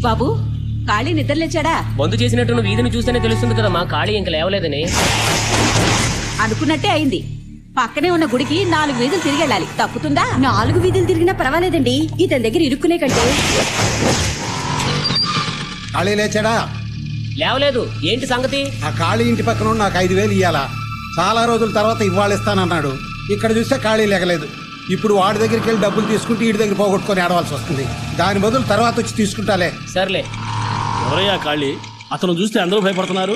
బాబు ఖాళీ నిద్రలేచాడా? మందు చేసినట్టు వీధిని చూస్తేనే తెలుస్తుంది కదమ్మా ఖాళీ ఇంక లేవలేదని. అనుకున్నట్టే అయింది. పక్కనే ఉన్న గుడికి 4 వీధులు తిరిగి వెళ్ళాలి. తప్పుతుందా? 4 వీధులు తిరిగినా పర్వాలేదండి, ఇతని దగ్గర ఇరుక్కునే కంటే. ఖాళీ లేచాడా? లేవలేదు. ఏంటి సంగతి? ఆ ఖాళీ ఇంటి పక్కన నాకు 5,000 ఇయ్యాలా. చాలా రోజుల తర్వాత ఇవాళ ఇస్తానన్నాడు. ఇక్కడ చూస్తే ఖాళీ లేగలేదు. ఇప్పుడు వాడి దగ్గరికి వెళ్ళి డబ్బులు తీసుకుంటే వీడి దగ్గర పోగొట్టుకొని ఆడవలసి వస్తుంది. దాని బదులు తర్వాత వచ్చి తీసుకుంటాలే. సర్లే. ఎవరయ్యా ఖాళీ? అతను చూస్తే అందరూ భయపడుతున్నారు.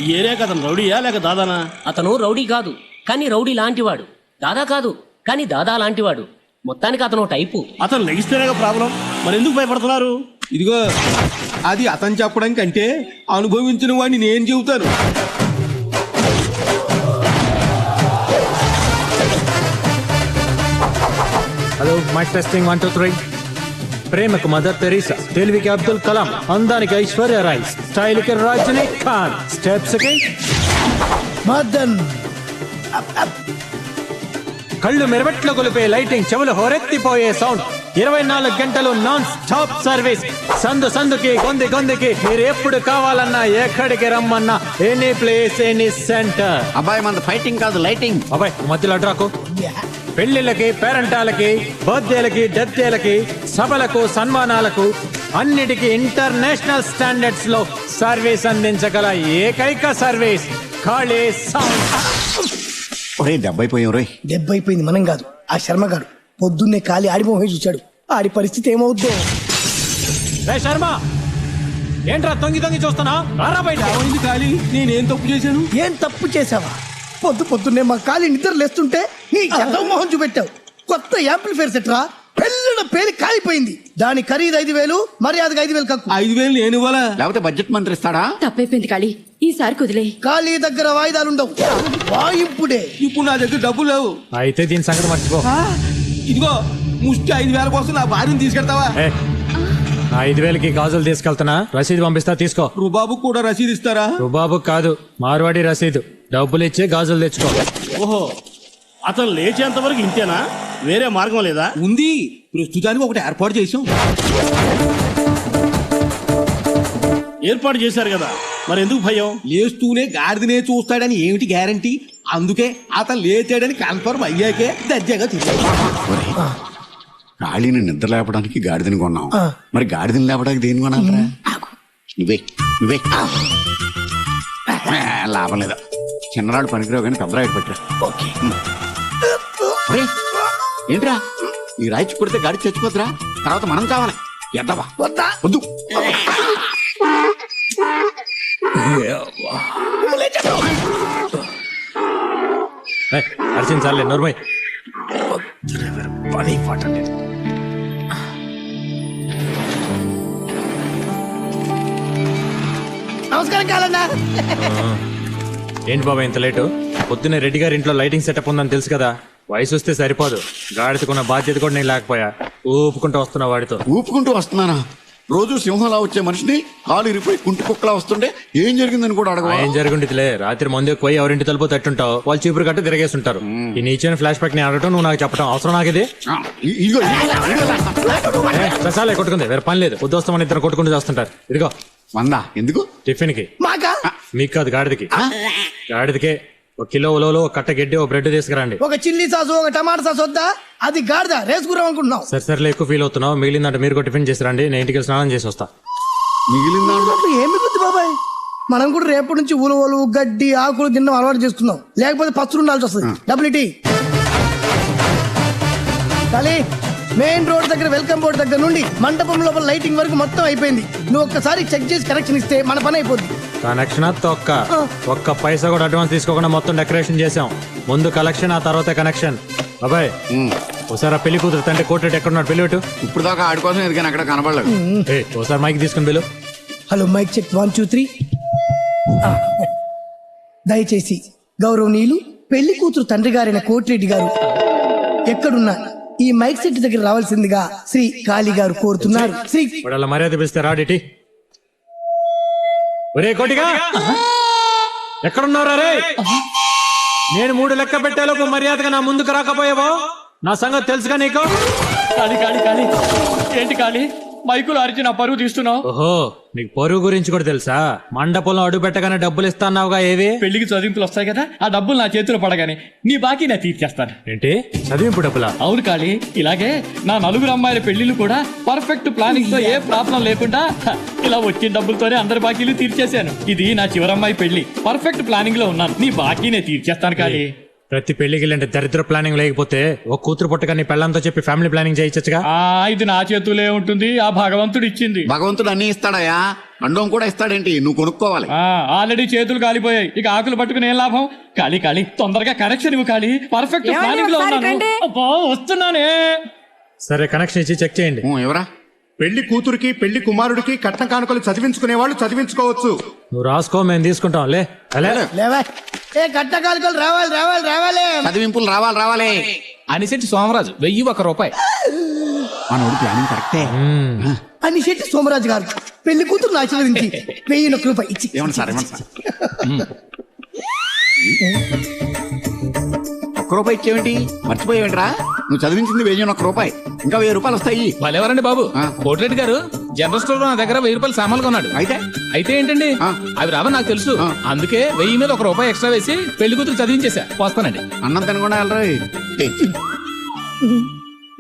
ఈ ఏరియాకి అతను రౌడీయా లేక దాదానా? అతను రౌడీ కాదు, కానీ రౌడీ లాంటివాడు. దాదా కాదు, కానీ దాదా లాంటివాడు. మొత్తానికి అతను టైపు. అతను లెగిస్తేనే ప్రాబ్లం. మరి ఎందుకు భయపడుతున్నారు? ఇదిగో అది అతను చెప్పడం కంటే అనుభవించిన వాడిని నేను చెబుతాను. Hello mike testing 1 2 3. ప్రేమకు మదర్ తెరీసా, తెలివికి అబ్దుల్ కలాం, అందానికి ఐశ్వర్య రాయ్, స్టైల్ కి రజనీకాంత్, స్టెప్స్ కి మదన్, కళ్ళు మెరవట్లో కొలిపే లైటింగ్, చెవులు హోరెత్తిపోయే సౌండ్, 24 గంటలు నాన్ స్టాప్ సర్వీస్. సందు సందుకి గొంది గొందికి మీరు ఎప్పుడు కావాలన్నా ఎక్కడికి రమ్మన్నా ఎనీ ప్లేస్ ఎనీ సెంటర్. అబ్బాయి మన ఫైటింగ్ కాదు లైటింగ్. అబ్బాయి మధ్యలో అడ్రాకు. పెళ్లిళ్ళకి, పేరెంటాలకి, బర్త్డేలకి, డెత్డేలకి, సభలకు, సన్మానాలకు అన్నిటికీ ఇంటర్నేషనల్ స్టాండర్డ్స్ లో సర్వీస్ అందించగల ఏకైక సర్వీస్ ఖాళీ సౌండ్. ఒరే దెబ్బైపోయాం రోయ్. దెబ్బైపోయింది మనం కాదు, ఆ శర్మ గారు పొద్దున్నే ఖాళీ ఆడిపోయి చూశాడు. ఆడి పరిస్థితి ఏమవుద్దో. శర్మ ఏంట్రా తొంగి తొంగి చూస్తున్నా? రారా బయట. ఖాళీ నేనేం తప్పు చేశాను? ఏం తప్పు చేసావా? పొద్దున్నే మా ఖాళీ నిద్ర లేస్తుంటే నీ చదవ మొహం చూపెట్టావు. కొత్త యాంప్లిఫైర్ సెట్రా, పెళ్ళిన పేరు కాలిపోయింది. దాని ఖరీదు 5,000, మర్యాదగా 5,000 కక్కు. 5,000 నేను ఇవ్వాలా? లేకపోతే బడ్జెట్ మంత్రి ఇస్తాడా? తప్పైపోయింది ఖాళీ, ఈసారి కుదిలే. ఖాళీ దగ్గర వాయిదాలుండవు, వాయింపుడే. ఇప్పుడు నా దగ్గర డబ్బులు లేవు. అయితే దీని సంగతి మర్చిపో. ఇదిగో ముష్టి 5,000 కోసం నా భార్యను తీసుకెళ్తావా? 5,000కి గాజులు తీసుకెళ్తున్నా, రసీదు పంపిస్తా తీసుకో. రుబాబు కూడా రసీదు ఇస్తారా? రుబాబు కాదు, మార్వాడి రసీదు. డబ్బులు ఇచ్చి గాజులు తెచ్చుకో. ఓహో, అతను లేచేంత వరకు ఇంతేనా? వేరే మార్గం లేదా? ఉంది, ప్రస్తుతానికి ఒకటి ఏర్పాటు చేసాం. ఏర్పాటు చేశారు కదా, మరి ఎందుకు భయం? లేస్తూనే గాడిదనే చూస్తాడని ఏమిటి గ్యారంటీ? అందుకే అతను లేచాడని కన్ఫర్మ్ అయ్యాకే దర్జాగా తీసుకుంటా. ఖాళీని నిద్ర లేపడానికి గాడిదని కొన్నాం, మరి గాడిదని లేపడానికి దేని కొనాలరా? నువ్వే నువ్వే లాభం లేదా. చిన్నరాడు పనికిరావు కానీ పెద్దరాయుడు పెట్టరా. ఏంట్రా ఈ రాయిచి కొడితే గాడి చచ్చిపోతురా? తర్వాత మనం కావాలి. ఎద్దవా వద్దు. అర్చింది చాలే నోర్మై. పని పాట నమస్కారం కాలన్నా. ఏంటి బాబా ఇంత లేటు? పొద్దున్నే రెడ్డి గారి ఇంట్లో లైటింగ్ సెటప్ ఉందని తెలుసు కదా. వయసు వస్తే సరిపోదు, గాడిదకున్న బాధ్యత కూడా నేను లేకపోయా. ఊపుకుంటూ వస్తున్నా వాడితో. ఊపుకుంటూ వస్తున్నానా? రోజు సింహంలా వచ్చే మనిషిని కాలు ఇరిపోయి కుంటి కుక్కలా వస్తుంటే ఏం జరిగిందని కూడా అడగ. ఏం జరుగుంటుందిలే, రాత్రి ముందే పోయి ఎవరింటి తలుపు తట్టుంటావు, వాళ్ళు చీపురు కట్టు తిరిగేస్తుంటారు. ఈ నీచిన ఫ్లాష్ బ్యాక్ ని అడగటం, నువ్వు నాకు చెప్పడం అవసరం నాకు ఇది? చాలే కొట్టుకుంది, వేరే పని లేదు. పొద్దుస్తామని ఇద్దరు కొట్టుకుంటూ చేస్తుంటారు. ఇదిగో 100 ఎందుకు? టిఫిన్ కి. మీకు కాదు, గాడిదకి. గాడిదకే 1 కిలో ఉలవలు, 1 కట్ట గడ్డి, 1 బ్రెడ్ తీసుకురండి. ఒక చిల్లీ సాసు, ఒక టమాటా సాసు వద్దా? అది గాడిద రేసుకురాం అనుకుంటున్నావు. సరే ఎక్కువ ఫీల్ అవుతున్నావు. మిగిలిందంటే మీరు కూడా టిఫిన్ చేసి రండి, నేను ఇంటికి స్నానం చేసి వస్తా. మిగిలిందా? ఏమి గుర్తు బాబాయ్, మనం కూడా రేపటి నుంచి ఉలవలు, గడ్డి, ఆకులు తినడం అలవాటు చేసుకుందాం. లేకపోతే పచ్చులు ఉండాల్సి వస్తుంది. డబుల్ ఇటీ. కానీ మెయిన్ రోడ్ దగ్గర వెల్కమ్ బోర్డు దగ్గర నుండి మండపం లోపల లైటింగ్ వరకు మొత్తం అయిపోయింది. నువ్వు ఒక్కసారి చెక్ చేసి కనెక్షన్ ఇస్తే మన పని అయిపోద్ది. కనెక్షన్ ఒక్క పైసా కూడా అడ్వాన్స్ తీసుకోకుండా మొత్తం డెకరేషన్ చేసాం. ముందు కలెక్షన్, ఆ తర్వాత కనెక్షన్. బాబాయ్ ఒకసారి పెళ్లి కూతురు తండ్రి కోర్టు ఎక్కడున్నాడు? పెళ్లి పెట్టు. ఇప్పుడు దాకా ఆడి కోసం ఎదిగాను, అక్కడ కనబడలేదు. ఒకసారి మైక్ తీసుకుని పిలు. Hello mike check 1 2 3. దయచేసి గౌరవనీయులు పెళ్లి కూతురు తండ్రి గారైన కోటిరెడ్డి గారు ఎక్కడున్నా ఈ మైక్ సెట్ దగ్గర రావాల్సిందిగా శ్రీ కాళీ గారు కోరుతున్నారు. శ్రీ మర్యాద పిలిస్తే రాడిటి. ఒరే కోటిగా, ఎక్కడున్నారా రే? నేను 3 లెక్క పెట్టేలోపు మర్యాదగా నా ముందుకు రాకపోయావో నా సంగతి తెలుసుగా నీకు? కాళీ కాళీ కాళీ ఏంటి కాళీ? మైకులు అరిచి నా పరువు తీస్తున్నావు? ఓహో, నీకు పొరుగు గురించి కూడా తెలుసా? మండపంలో అడుగు పెట్టగానే డబ్బులు ఇస్తాన్నావుగా, ఏవి? పెళ్లికి చదివింపులు వస్తాయి కదా, ఆ డబ్బులు నా చేతిలో పడగానే నీ బాకీ నేను తీర్చేస్తాను. ఏంటి చదివింపు డబ్బులా? అవును కాళీ, ఇలాగే నా 4 అమ్మాయిల పెళ్లిళ్ళు కూడా పర్ఫెక్ట్ ప్లానింగ్ తో ఏ ప్రాబ్లం లేకుండా ఇలా వచ్చిన డబ్బులతోనే అందరి బాకీలు తీర్చేశాను. ఇది నా చివరమ్మాయి పెళ్లి, పర్ఫెక్ట్ ప్లానింగ్ లో ఉన్నాను. నీ బాకీ నేను తీర్చేస్తాను కాళీ. ప్రతి పెళ్లికి ఇలాంటి దరిద్ర ప్లానింగ్ లేకపోతే ఒక కూతురు పుట్టగా నీ పెళ్ళంతో చెప్పి ఫ్యామిలీ ప్లానింగ్ చేయించచ్చుగా. ఇది నా చేతులే ఉంటుంది, ఆ భగవంతుడు ఇచ్చింది. భగవంతుడు అన్ని ఇస్తాడయా, అండం కూడా ఇస్తాడేంటి, నువ్వు కొనుక్కోవాలి. ఆల్రెడీ చేతులు కాలిపోయాయి, ఇక ఆకులు పట్టుకుని ఏం లాభం? కాళీ కాళీ తొందరగా కనెక్షన్ ఇవ్వు కాళీ, పర్ఫెక్ట్ ప్లానింగ్ లో ఉన్నాను. అబ్బా, వస్తున్నానే. సరే, కనెక్షన్ ఇచ్చి చెక్ చేయండి. ఎవరా? పెళ్లి కూతురికి పెళ్లి కుమారుడికి కట్న కానుకలు చదివించుకునే వాళ్ళు చదివించుకోవచ్చు. నువ్వు రాసుకో, మేము తీసుకుంటాం. లేవా ఏ కట్ట కానుకలు రావాలి రావాలి రావాలి, చదివింపులు రావాలి రావాలి. అనిశెట్టి సోమరాజు 1001 రూపాయి. మనోడు ప్లానింగ్ కరెక్టే. అని శెట్టి సోమరాజు గారు పెళ్లి కూతురు ఆశీర్వదించి 1001 రూపాయి ఇచ్చి. ఏమన్నా సార్, ఏమన్నా సార్? 1 రూపాయి ఇచ్చేవేంటి? మర్చిపోయేవేంట్రా? నువ్వు చదివించింది 1001 రూపాయి, ఇంకా 1000 రూపాయలు వస్తాయి. భలేవారండి బాబు. కోటిరెడ్డి గారు జనరల్ స్టోర్ లో నా దగ్గర 1000 రూపాయలు సామాన్లు కొన్నాడు. అయితే ఏంటండి, అవి రావని నాకు తెలుసు. అందుకే 1000 మీద 1 రూపాయి ఎక్స్ట్రా వేసి పెళ్లి కూతురు చదివించేసా. పోస్తానండి. అన్నం తినకుండా వెళ్ళరా.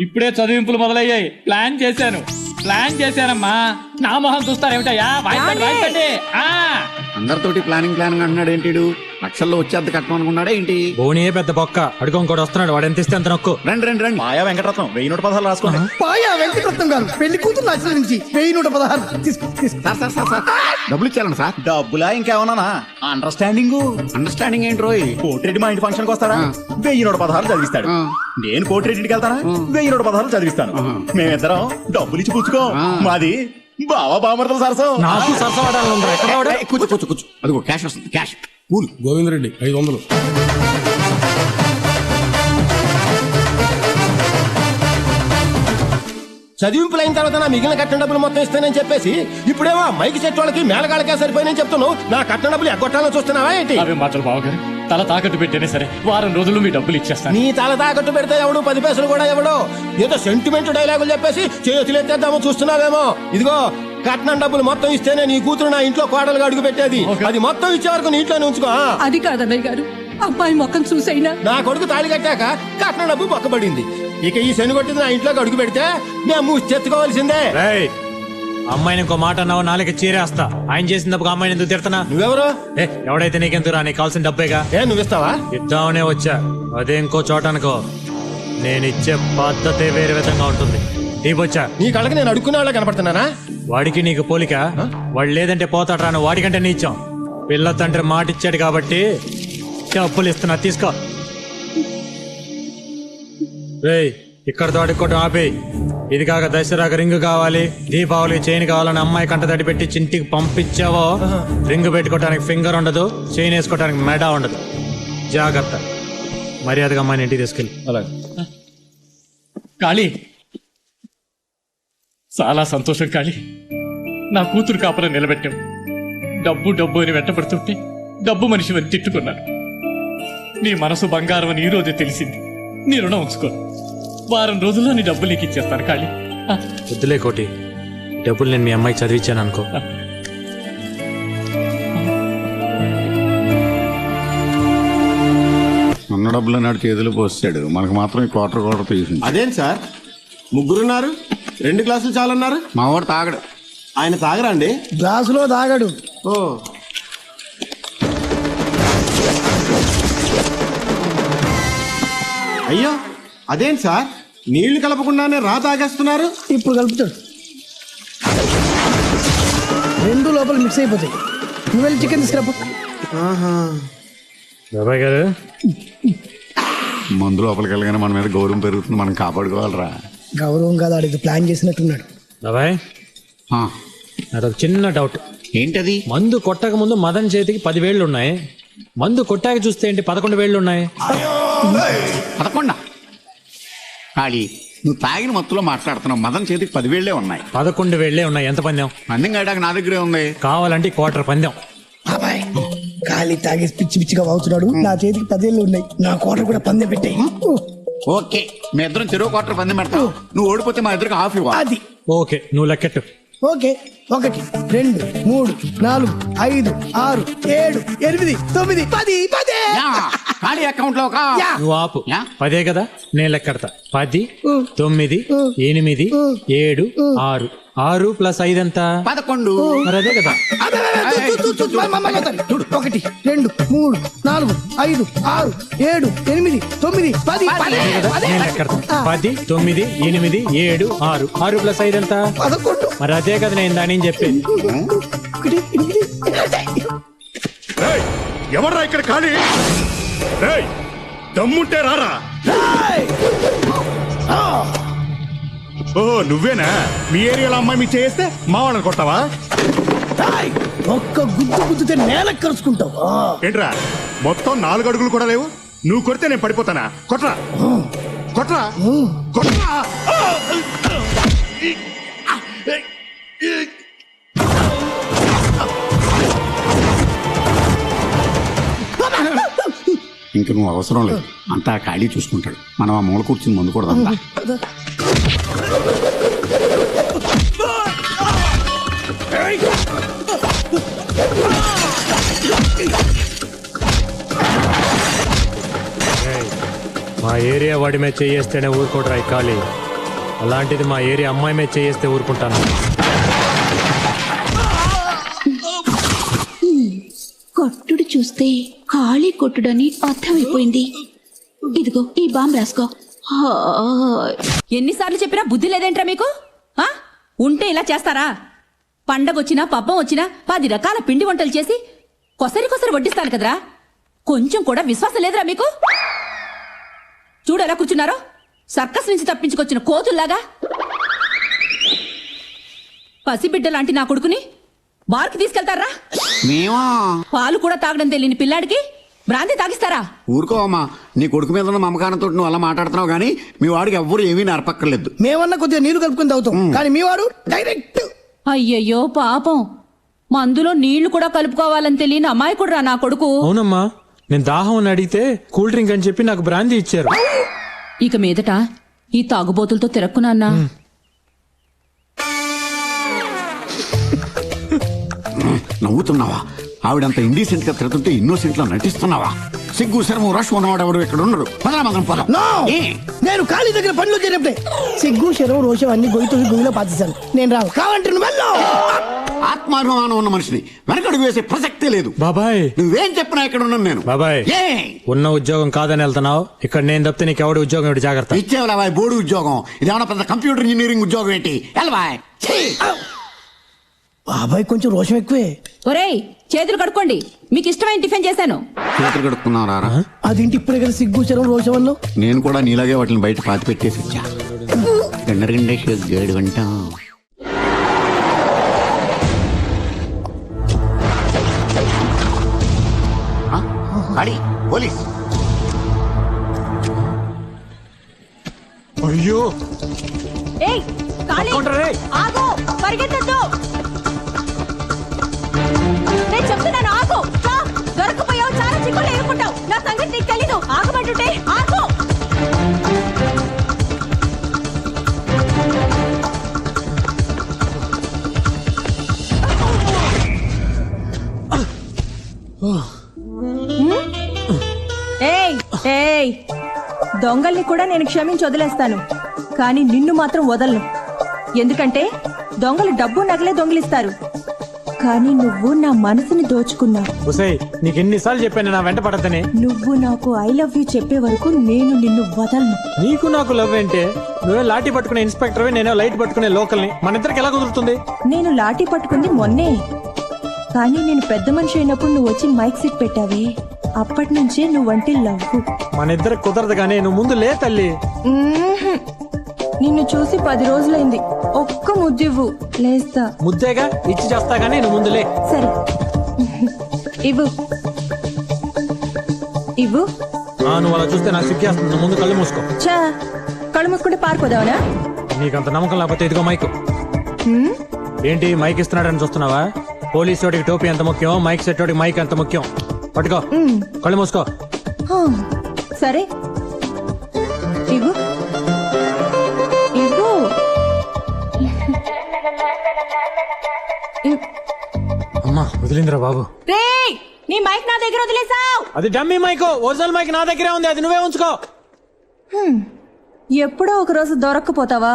ఇప్పుడే చదివింపులు మొదలయ్యాయి. ప్లాన్ చేశానమ్మా. నా మొహం చూస్తారేమిటయ్యా? వాయించండి. అందరితోటి ప్లానింగ్ అంటున్నాడు ఏంటి? లక్షల్లో వచ్చేద్ద కట్టమనుకున్నాడా ఏంటి? బోనియే పెద్ద బొక్క. అడుగుకోడు వస్తున్నాడు, వాడు ఎంత ఇస్తే అంత నొక్కు. రండి. మాయా వెంకటరత్నం 1116 రాసుకోండి. పాయా వెంకటరత్నం గారు పెళ్లి కూతురు ఆశీర్వదించి 1116 తీసుకో. సార్ డబ్బులు ఇచ్చారండి సార్. డబ్బులా ఇంకేమన్నా? అండర్స్టాండింగ్ ఏంటి రోయ్? కోటిరెడ్డి మా ఇంటి ఫంక్షన్ కి వస్తారా? 1116 చదివిస్తాడు. నేను కోటిరెడ్డికి వెళ్తానా? 1116 చదివిస్తాను. మేమిద్దరం డబ్బులు ఇచ్చి పుచ్చుకో. మాది బావా బామర్తల సరసం. నాకు సరసం ఆడాలి. కూర్చో. అదిగో క్యాష్ వస్తుంది. Cash cool. గోవిందరెడ్డి 500. చదివింపులు అయిన తర్వాత నా మిగిలిన కట్టిన డబ్బులు మొత్తం ఇస్తానని చెప్పేసి ఇప్పుడేమో మైకి చెట్టు వాళ్ళకి మేళగాళ్ళకే సరిపోయినని చెప్తున్నావు. నా కట్టిన డబ్బులు ఎగ్గొట్టాలని చూస్తున్నావా ఏంటి? అవి మాటలు బావగారు, తల తాకట్టు పెట్టేనే సరే వారం రోజులు మీ డబ్బులు ఇచ్చేస్తాను. నీ తల తాకట్టు పెడితే ఎవడు 10 పైసలు కూడా ఎవడో ఏదో సెంటిమెంట్ డైలాగులు చెప్పేసి చేతులు ఎత్తేద్దామో చూస్తున్నావేమో. ఇదిగో కట్నం డబ్బులు మొత్తం ఇస్తేనే నీ కూతురు నా ఇంట్లో కోడలుగా అడుగు పెట్టేది. అది మొత్తం ఇచ్చే వరకు నీ ఇంట్లోనే ఉంచుకో. అది కాదన్నయ్య గారు, అబ్బాయి మొక్కను చూసైనా నా కొడుకు తాళి కట్టాక కట్నం డబ్బు పక్కబడింది. ఇక ఈ శని కొట్టింది నా ఇంట్లోకి అడుగు పెడితే మేము మూచెత్తుకోవాల్సిందే. అమ్మాయిని ఇంకో మాట అన్నావు, నాలుగు చీరేస్తా. ఆయన చేసినప్పుడు అమ్మాయిని ఎందుకు తిడతానా? నువ్వెవరు? ఎవడైతే నీకెందుకు రా, నీకు కావాల్సిన డబ్బేగా. నువ్వు ఇస్తావా? ఇద్దామనే వచ్చా, అదే ఇంకో చోట అనుకో. నేను ఇచ్చే పద్ధతే వేరే విధంగా ఉంటుంది. ఇవ్వచ్చా? నీ కళ్ళకి నేను అడుక్కునే వాళ్ళ కనపడుతున్నానా? వాడికి నీకు పోలిక. వాడు లేదంటే పోతాడు రాను, వాడికంటే నీచాం. పిల్ల తండ్రి మాట ఇచ్చాడు కాబట్టి డబ్బులు ఇస్తున్నా, తీసుకో. రేయ్, ఇక్కడతో అడుక్కోవడం ఆపే. ఇది కాక దసరాకు రింగ్ కావాలి, దీపావళి చైన్ కావాలని అమ్మాయి కంట తడి పెట్టి చింటికి పంపించావో రింగ్ పెట్టుకోవడానికి ఫింగర్ ఉండదు, చైన్ వేసుకోవడానికి మెడ ఉండదు. జాగ్రత్త. మర్యాదగా అమ్మాయిని ఇంటికి తీసుకెళ్ళి. అలాగే. కాళీ, చాలా సంతోషం కాళీ. నా కూతురు కాపురం నిలబెట్టావు. డబ్బు అని వెంటబడుతుంటే డబ్బు మనిషి అని తిట్టుకున్నాను. నీ మనసు బంగారం అని ఈ రోజే తెలిసింది. నీ రుణం ఉంచుకో. వారం రోజుల్లో నీ డబ్బులు నీకు ఇచ్చేస్తాను కాళీ. వద్దులే కోటి, డబ్బులు నేను మీ అమ్మాయికి చదివించాను అనుకో. ఉన్న డబ్బులు నాడు చేతులు పోస్తాడు, మనకు మాత్రం ఈ క్వార్టర్ తీసింది. అదేంటి సార్, ముగ్గురున్నారు, 2 గ్లాసులు చాలన్నారు. మా వాడు తాగడు. ఆయన తాగరా అండి? గ్లాసులో తాగడు. ఓ, అయ్యో అదేంటి సార్, నీళ్లు కలపకుండానే రా తాగేస్తున్నారు. ఇప్పుడు కలుపుతాడు, 2 లోపల మిక్స్ అయిపోతాయి. నువ్వు వెళ్ళి చికెన్ తీసుకురాపో. బాబాయ్ గారు, మందు లోపలికి వెళ్ళగానే మన మీద గౌరవం పెరుగుతుంది, మనం కాపాడుకోవాలరా. గౌరవం కాదు, ఆడికి ప్లాన్ చేసినట్టున్నాడు. బాబాయ్, అదొక చిన్న డౌట్. ఏంటది? మందు కొట్టక ముందు మదన్ చేతికి 10 వేళ్ళు ఉన్నాయి, మందు కొట్టాక చూస్తే ఏంటి 11 వేళ్ళు ఉన్నాయి? 11? ఖాళీ, నువ్వు తాగిన మత్తులో మాట్లాడుతున్నావు. మదన్ చేతికి 10 వేళ్లే ఉన్నాయి. 11 వేళ్లే ఉన్నాయి. ఎంత పందెం? పందెం కాయడానికి నా దగ్గరే ఉంది. కావాలంటే క్వార్టర్ పందెం. బాబాయ్, ఖాళీ తాగేసి పిచ్చిగా వాగుతున్నాడు. నా చేతికి 10 వేళ్ళు ఉన్నాయి, నా కోట కూడా పందెం పెట్టాయి. ఓకే, మీ ఇద్దరం చెరువు క్వార్టర్ పందెం పెడతావు. నువ్వు ఓడిపోతే మా ఇద్దరికి హాఫ్ ఇవ్వాలి. అది ఓకే నువ్వు లెక్కెట్టు. ఓకే 1 2 3 4 5 6 7 8 9 10 10 ఖాళీ అకౌంట్ లో నువ్వు ఆపు. 10 కదా, నేను లెక్కెడతా. 10 9 8 7 6 6 ప్లస్ 5 ఎంత? 11. మరి అదే కదా. 1 2 3 4 5 6 7 8 9 10 నేను లెక్కెడతా. 10 9 8 7 6 6 ప్లస్ 5 ఎంత? 11. మరి అదే కదా నేను దాని చెప్పేది. ఎవర్రా ఇక్కడ ఖాళీ? దమ్ముంటే రారా. ఓహో నువ్వేనా? మీ ఏరియాలో అమ్మాయి మీ చేస్తే మా వాళ్ళని కొట్టావా? ఒక్క గుద్దుతే నేల కరుచుకుంటావు. ఏంట్రా మొత్తం 4 అడుగులు కూడా లేవు? నువ్వు కొడితే నేను పడిపోతానా? కొట్రా కొట్రా కొట్రా. ఇంక నువ్వు అవసరం లేదు, అంతా ఖాళీ చూసుకుంటాడు. మనం ఆ మూల కూర్చుని ముందు కూడా మా ఏరియా వాడి మీద చేయేస్తేనే ఊరుకోడరా ఈ ఖాళీ. అలాంటిది మా ఏరియా అమ్మాయి మీద చేయేస్తే ఊరుకుంటాను. కొట్టుడు చూస్తే ఖాళీ కొట్టుడని అర్థమైపోయింది. ఇదిగో ఈ బాంబు రాసుకో. ఎన్నిసార్లు చెప్పినా బుద్ధి లేదేంట్రా మీకు? ఉంటే ఇలా చేస్తారా? పండగొచ్చినా పబ్బం వచ్చినా 10 రకాల పిండి వంటలు చేసి కొసరి వడ్డిస్తాను కదరా. కొంచెం కూడా విశ్వాసం లేదురా మీకు? చూడు ఎలా కూర్చున్నారో, సర్కస్ నుంచి తప్పించుకొచ్చిన కోతుల్లాగా. పసిబిడ్డ లాంటి నా కొడుకుని బార్కి తీసుకెళ్తారా? పాలు కూడా తాగడం తెలియని పిల్లాడికి బ్రాంతి తాగిస్తారా? ఊరుకోవమ్మా, నీ కొడుకు మీద ఉన్న మమకారంతో నువ్వు అలా మాట్లాడుతున్నావు గానీ మీ వాడికి ఎవ్వరు ఏమీ నరపక్కర్లేదు. మేమన్నా కొద్దిగా నీళ్లు కలుపుకొని తాగుతాం, కానీ మీ వాడు డైరెక్ట్. అయ్యయ్యో పాపం, మందులో నీళ్లు కూడా కలుపుకోవాలని తెలియని అమాయకుడురా నా కొడుకు. అవునమ్మా, నేను దాహం అని అడిగితే కూల్ డ్రింక్ అని చెప్పి నాకు బ్రాందీ ఇచ్చారు. ఇక మీదట ఈ తాగుబోతులతో తిరక్కునా. నవ్వుతున్నావా? ఆవిడంత ఇండీసెంట్ గా తిరుగుతుంటే ఇన్నోసెంట్ లా నటిస్తున్నావా? సిగ్గు శరము రష్ ఉన్నవాడు ఎవరు ఇక్కడ ఉండరు. నేను ఖాళీ దగ్గర పనిలో చేరినప్పుడే సిగ్గు శరం రోషం అన్ని గొయ్యి గుయ్యిలో పాతిస్తాను. నేను రావు కావంటే ఆత్మాభిమానం ఉన్న మనిషిని వెనకడుగు వేసే ప్రసక్తే లేదు. బాబాయ్ నువ్వేం చెప్పినా ఇక్కడ ఉన్నాను నేను. బాబాయ్ ఉన్న ఉద్యోగం కాదని వెళ్తున్నావు. ఇక్కడ నేను తప్పితే నీకు ఎవడు ఉద్యోగం ఏంటి? జాగ్రత్త. ఇచ్చేవాళ్ళ బాయ్ బోర్డు ఉద్యోగం. ఇదేమన్నా పెద్ద కంప్యూటర్ ఇంజనీరింగ్ ఉద్యోగం ఏంటి? బాబాయ్ కొంచెం రోషం ఎక్కువే. ఒరేయ్ చేతులు కడుక్కోండి, మీకు ఇష్టమైన టిఫిన్ చేశాను. చేతులు కడుక్కున్నారా? అదేంటి ఇప్పుడే కదా సిగ్గు శరం రోషం అన్నావు? నేను కూడా నీలాగే వాటిని బయట పాతి పెట్టేసి వచ్చా. 2 గంటేసి 7 గంట. పోలీస్. అయ్యో ఆగో, పరిగెత్తొద్దు. నేను చెప్తున్నాను ఆగో. దొరకపోయావు, చాలా చిక్కులు ఎదుర్కొంటావు. నా సంగతి నీకు తెలీదు. ఆగమంటుంటే ఆగో. దొంగల్ని కూడా నేను క్షమించి వదిలేస్తాను, కానీ నిన్ను మాత్రం వదలను. ఎందుకంటే దొంగలు డబ్బు నగలే దొంగిలిస్తారు, కానీ నువ్వు నా మనసుని దోచుకున్నావు. నీకు ఎన్నిసార్లు చెప్పాను నా వెంట పడద్దని? నువ్వు నాకు ఐ లవ్ యూ చెప్పే వరకు నేను నిన్ను వదలను. నీకు నాకు లవ్ ఏంటే? నువ్వే లాఠీ పట్టుకునే ఇన్స్పెక్టర్, నేనే లైట్ పట్టుకునే లోకల్ని. మన ఇద్దరికి ఎలా కుదురుతుంది? నేను లాఠీ పట్టుకుంది మొన్నే, కానీ నేను పెద్ద మనిషి అయినప్పుడు నువ్వు వచ్చి మైక్ సెట్ పెట్టావే, అప్పటి నుంచే నువ్వంటే లవ్. మన ఇద్దరికి కుదరదు కానీ నువ్వు ముందు లే తల్లి. నిన్ను చూసి 10 రోజులైంది. ఒక్క ముద్దివ్వు, లేస్తా. ముద్దేగా ఇచ్చి చేస్తా గానీ నువ్వు ముందు లే. సరే ఇవ్వు ఇవ్వు. నువ్వు అలా చూస్తే నాకు సిగ్గేస్తుంది. ముందు కళ్ళు మూసుకో. చా, కళ్ళు మూసుకుంటే పారిపోదావనా? నీకంత నమ్మకం లేకపోతే ఇదిగో మైక్. ఏంటి మైక్ ఇస్తున్నాడని చూస్తున్నావా? పోలీసు వాడికి టోపీ ఎంత ముఖ్యం, మైక్ సెట్ వాడికి మైక్ ఎంత ముఖ్యం. పట్టుకో, కళ్ళు మూసుకో. సరే ఇవ్వు ఇవ్వు. అమ్మా వదిలిందిరా బాబు. రేయ్ నీ మైక్ నా దగ్గర వదిలేసావు. అది డమ్మీ మైక్, ఒరిజినల్ మైక్ నా దగ్గరే ఉంది, అది నువ్వే ఉంచుకో. ఎప్పుడో ఒక రోజు దొరక్కపోతావా?